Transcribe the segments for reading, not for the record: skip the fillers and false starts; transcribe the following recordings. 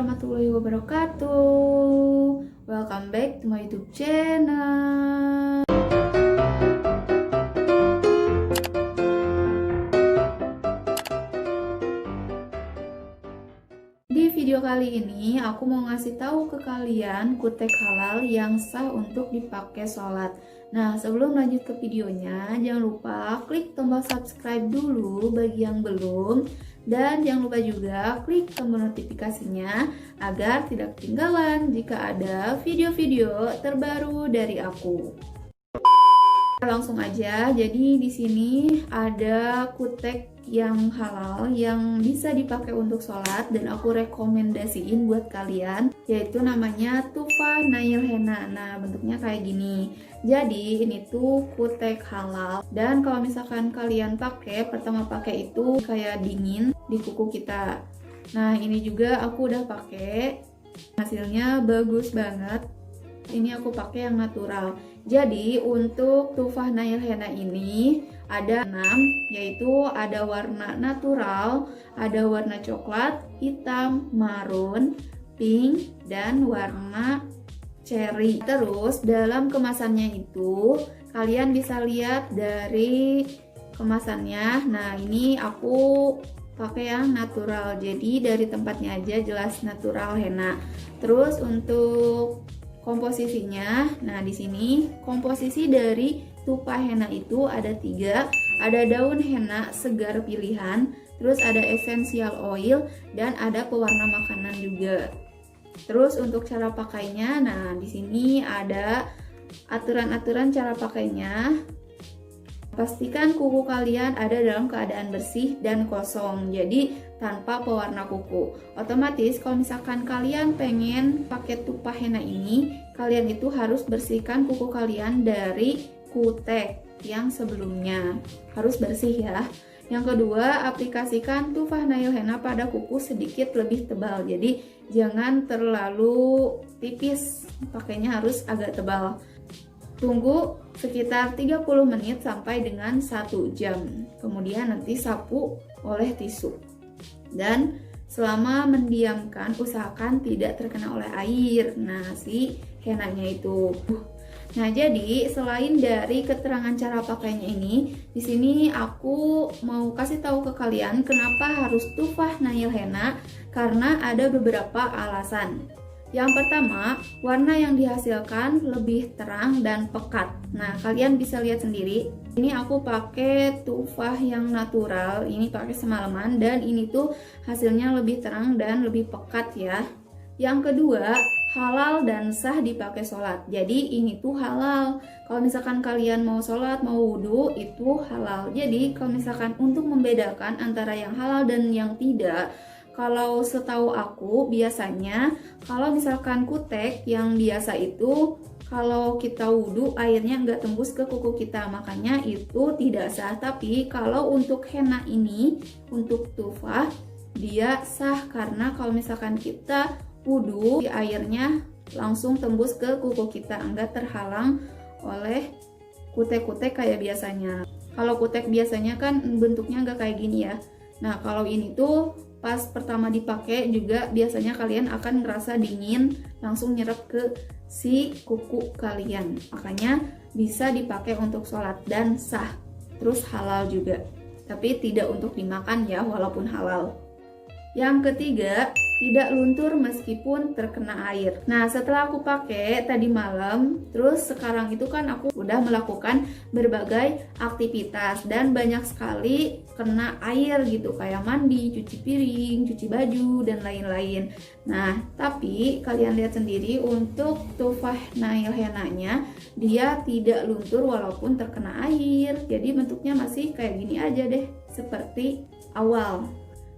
warahmatullahi wabarakatuh. Welcome back to my YouTube channel. Di video kali ini aku mau ngasih tahu ke kalian kutek halal yang sah untuk dipakai sholat. Nah, sebelum lanjut ke videonya, jangan lupa klik tombol subscribe dulu bagi yang belum. Dan jangan lupa juga klik tombol notifikasinya agar tidak ketinggalan jika ada video-video terbaru dari aku. Langsung aja, jadi di sini ada kutek yang halal yang bisa dipakai untuk sholat dan aku rekomendasiin buat kalian, yaitu namanya Tufah Nail Henna. Nah, bentuknya kayak gini. Jadi ini tuh kutek halal dan kalau misalkan kalian pakai, pertama pakai itu kayak dingin di kuku kita. Nah, ini juga aku udah pakai, hasilnya bagus banget. Ini aku pakai yang natural. Jadi untuk Tufah Nail Henna ini ada 6, yaitu ada warna natural, ada warna coklat, hitam, marun, pink, dan warna cherry. Terus dalam kemasannya itu kalian bisa lihat dari kemasannya. Nah, ini aku pakai yang natural. Jadi dari tempatnya aja jelas natural henna. Terus untuk komposisinya, nah di sini komposisi dari Tufah henna itu ada 3, ada daun henna segar pilihan, terus ada essential oil, dan ada pewarna makanan juga. Terus untuk cara pakainya, nah di sini ada aturan-aturan cara pakainya. Pastikan kuku kalian ada dalam keadaan bersih dan kosong, jadi tanpa pewarna kuku. Otomatis kalau misalkan kalian pengen pakai Tufah henna ini, kalian itu harus bersihkan kuku kalian dari kutek yang sebelumnya. Harus bersih ya. Yang kedua, aplikasikan Tufah Nail Henna pada kuku sedikit lebih tebal. Jadi jangan terlalu tipis, pakainya harus agak tebal. Tunggu sekitar 30 menit sampai dengan 1 jam. Kemudian nanti sapu oleh tisu. Dan selama mendiamkan, usahakan tidak terkena oleh air. Nah, si henanya itu. Nah, jadi selain dari keterangan cara pakainya ini, di sini aku mau kasih tahu ke kalian kenapa harus Tufah Nail Henna, karena ada beberapa alasan. Yang pertama, warna yang dihasilkan lebih terang dan pekat. Nah, kalian bisa lihat sendiri. Ini aku pakai Tufah yang natural, ini pakai semalaman, dan ini tuh hasilnya lebih terang dan lebih pekat ya. Yang kedua, halal dan sah dipakai sholat. Jadi ini tuh halal. Kalau misalkan kalian mau sholat, mau wudhu, itu halal. Jadi kalau misalkan untuk membedakan antara yang halal dan yang tidak, kalau setahu aku biasanya kalau misalkan kutek yang biasa itu kalau kita wudhu airnya nggak tembus ke kuku kita, makanya itu tidak sah. Tapi kalau untuk henna ini, untuk Tufah, dia sah karena kalau misalkan kita wudhu airnya langsung tembus ke kuku kita, nggak terhalang oleh kutek-kutek kayak biasanya. Kalau kutek biasanya kan bentuknya nggak kayak gini ya. Nah, kalau ini tuh pas pertama dipakai juga biasanya kalian akan ngerasa dingin, langsung nyerap ke si kuku kalian. Makanya bisa dipakai untuk sholat dan sah. Terus halal juga. Tapi tidak untuk dimakan ya, walaupun halal. Yang ketiga, tidak luntur meskipun terkena air. Nah, setelah aku pakai tadi malam, terus sekarang itu kan aku udah melakukan berbagai aktivitas dan banyak sekali kena air gitu, kayak mandi, cuci piring, cuci baju, dan lain-lain. Nah, tapi kalian lihat sendiri untuk Tufah Nail Henna-nya, dia tidak luntur walaupun terkena air. Jadi bentuknya masih kayak gini aja deh, seperti awal.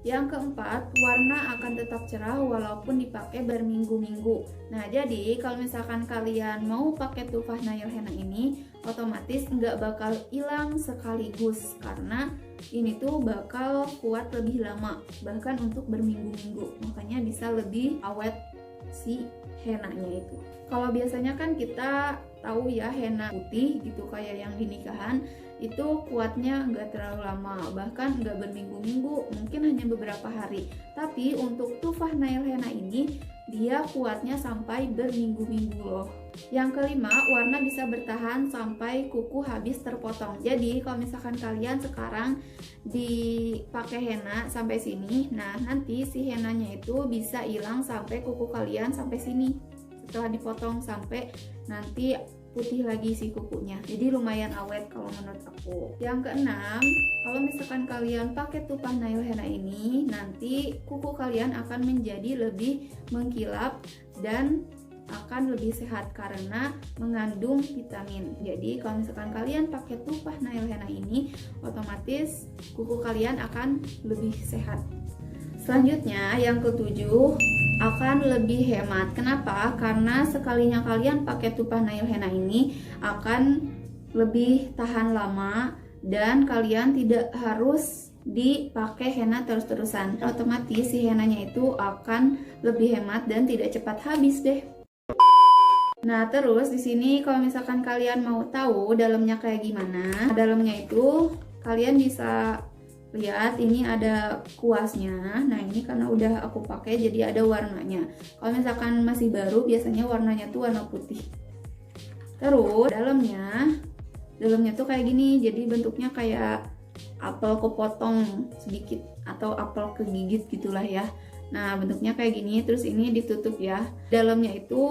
Yang keempat, warna akan tetap cerah walaupun dipakai berminggu-minggu. Nah, jadi kalau misalkan kalian mau pakai Tufah Nail Henna ini, otomatis nggak bakal hilang sekaligus karena ini tuh bakal kuat lebih lama, bahkan untuk berminggu-minggu. Makanya bisa lebih awet si henna-nya itu. Kalau biasanya kan kita tahu ya henna putih gitu kayak yang di nikahan. itu kuatnya nggak terlalu lama, bahkan nggak berminggu-minggu, mungkin hanya beberapa hari. Tapi untuk tufah nail henna ini dia kuatnya sampai berminggu-minggu loh. Yang kelima, warna bisa bertahan sampai kuku habis terpotong. Jadi kalau misalkan kalian sekarang dipakai henna sampai sini, nah nanti si hennanya itu bisa hilang sampai kuku kalian sampai sini setelah dipotong, sampai nanti putih lagi si kukunya. Jadi lumayan awet kalau menurut aku. Yang keenam, kalau misalkan kalian pakai tupah nail henna ini, nanti kuku kalian akan menjadi lebih mengkilap dan akan lebih sehat karena mengandung vitamin. Jadi kalau misalkan kalian pakai tupah nail henna ini, otomatis kuku kalian akan lebih sehat. Selanjutnya yang ketujuh, akan lebih hemat. Kenapa? Karena sekalinya kalian pakai tupah nail henna ini akan lebih tahan lama dan kalian tidak harus dipakai henna terus-terusan. Otomatis si hennanya itu akan lebih hemat dan tidak cepat habis deh. Nah, terus di sini kalau misalkan kalian mau tahu dalamnya kayak gimana, dalamnya itu kalian bisa lihat ini ada kuasnya. Nah ini karena udah aku pakai jadi ada warnanya. Kalau misalkan masih baru biasanya warnanya tuh warna putih. Terus dalamnya tuh kayak gini, jadi bentuknya kayak apel kepotong sedikit atau apel kegigit gitulah ya. Nah bentuknya kayak gini, terus ini ditutup ya. Dalamnya itu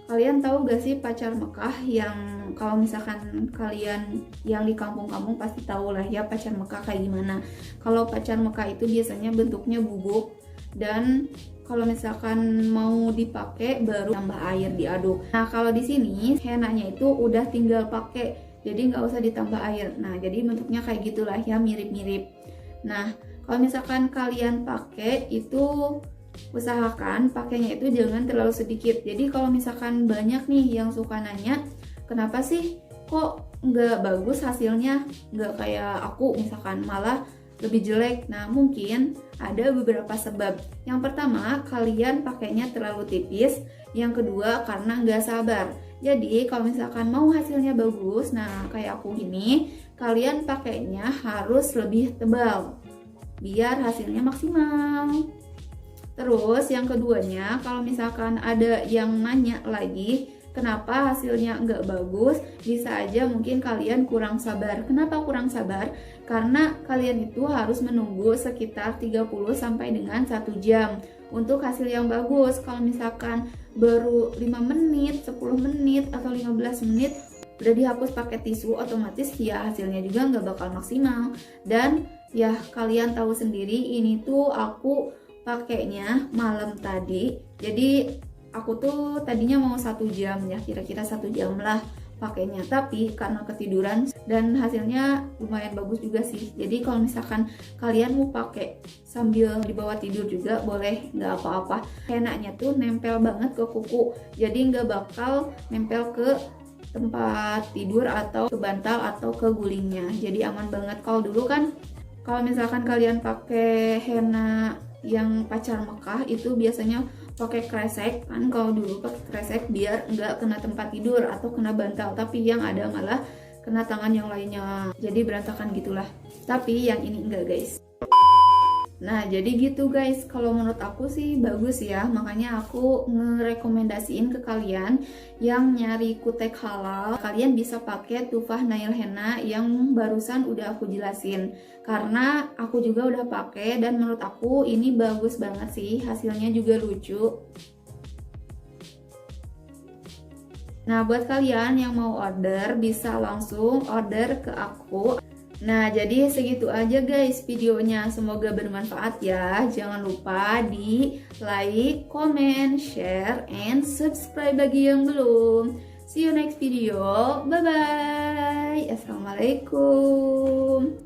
kalian tahu gak sih pacar Mekah, yang kalau misalkan kalian yang di kampung-kampung pasti tahu lah ya pacar Mekah kayak gimana. Kalau pacar Mekah itu biasanya bentuknya bubuk dan kalau misalkan mau dipakai baru tambah air diaduk. Nah kalau di sini hennanya itu udah tinggal pakai, jadi nggak usah ditambah air. Nah jadi bentuknya kayak gitulah ya, mirip-mirip. Nah kalau misalkan kalian pakai itu usahakan pakainya itu jangan terlalu sedikit. Jadi kalau misalkan banyak nih yang suka nanya, kenapa sih kok nggak bagus hasilnya, nggak kayak aku misalkan, malah lebih jelek. Nah mungkin ada beberapa sebab. Yang pertama, kalian pakainya terlalu tipis. Yang kedua, karena nggak sabar. Jadi kalau misalkan mau hasilnya bagus, nah kayak aku ini, kalian pakainya harus lebih tebal biar hasilnya maksimal. Terus yang keduanya, kalau misalkan ada yang nanya lagi kenapa hasilnya nggak bagus, bisa aja mungkin kalian kurang sabar. Kenapa kurang sabar? Karena kalian itu harus menunggu sekitar 30 sampai dengan 1 jam untuk hasil yang bagus. Kalau misalkan baru 5 menit, 10 menit, atau 15 menit udah dihapus pakai tisu, otomatis ya hasilnya juga nggak bakal maksimal. Dan ya kalian tahu sendiri, ini tuh aku pakainya malam tadi, jadi aku tuh tadinya mau 1 jam ya, kira-kira 1 jam lah pakainya, tapi karena ketiduran dan hasilnya lumayan bagus juga sih. Jadi kalau misalkan kalian mau pakai sambil dibawa tidur juga boleh, nggak apa-apa. Hennanya tuh nempel banget ke kuku, jadi nggak bakal nempel ke tempat tidur atau ke bantal atau ke gulingnya, jadi aman banget. Kalau dulu kan kalau misalkan kalian pakai henna yang pacar Mekah itu biasanya pakai kresek kan, kalau dulu pakai kresek biar nggak kena tempat tidur atau kena bantal, tapi yang ada malah kena tangan yang lainnya, jadi berantakan gitulah. Tapi yang ini enggak guys. Nah jadi gitu guys, kalau menurut aku sih bagus ya, makanya aku ngerekomendasiin ke kalian yang nyari kutek halal, kalian bisa pakai tufah nail henna yang barusan udah aku jelasin, karena aku juga udah pakai dan menurut aku ini bagus banget sih, hasilnya juga lucu. Nah buat kalian yang mau order bisa langsung order ke aku. Nah jadi segitu aja guys videonya, semoga bermanfaat ya. Jangan lupa di like, comment, share, and subscribe bagi yang belum. See you next video, bye bye. Assalamualaikum.